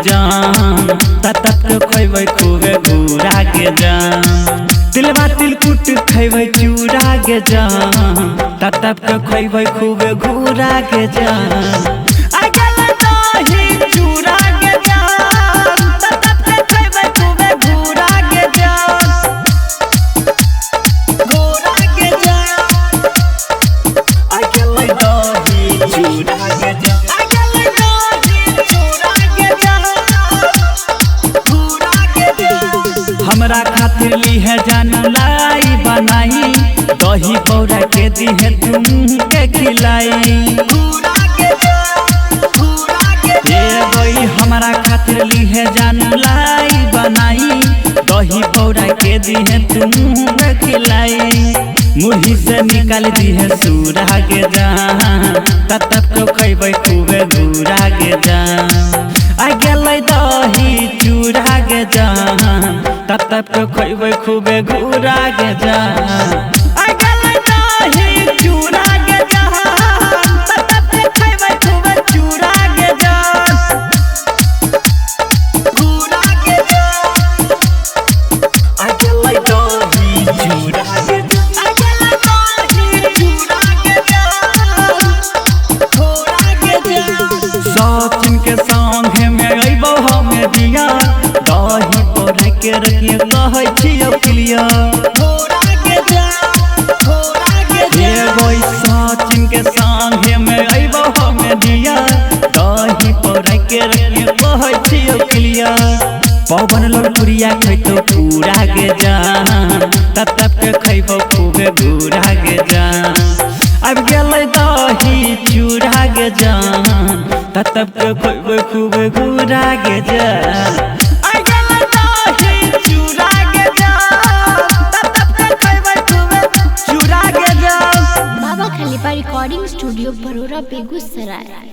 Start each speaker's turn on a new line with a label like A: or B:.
A: जान तब के खैबै खूबे घूरा के जान तिलवा तिलकुट खैबै चूड़ा के जान तब के खैबै खूबे घूरा के जान हमरा खातिर ली है जान लाई बनाई दही पौरा के दी है तुम के खिलाई हमरा खातिर ली है जान लाई बनाई दही पौरा के दी है तुम के खिलाई मुढ़ी से निकाल दी है सूरा के जान तब तो खैबै खूबे घूरा के जान आ गेलै दही चूड़ा के जान तब के खैबै खूबे घूरा के जान आ गेलै दही चूड़ा के जान तब के खैबै खूबे चूड़ा के जान घूरा के जान आ गेलै दही चूड़ा के सचिन के संगे में अइबो हमे दिया दही पौरा के रखिए कहै छियौ क्लियर सचिन के संगे में अइबो हमे दिया दही पौरा के रखिए कहै छियौ क्लियर पवन लोलपुरिया खैतो पूरा के जान तब के खैबो खूबे घूरा के जान अब गेलै दही चूड़ा के जान तब के खैबै खूबे घूरा के जान आ गेलै दही चूड़ा के जान तब के खैबै खूबे चूड़ा के जान।
B: बाबा खलीफा रिकॉर्डिंग स्टूडियो बरोरा बेगूसराय।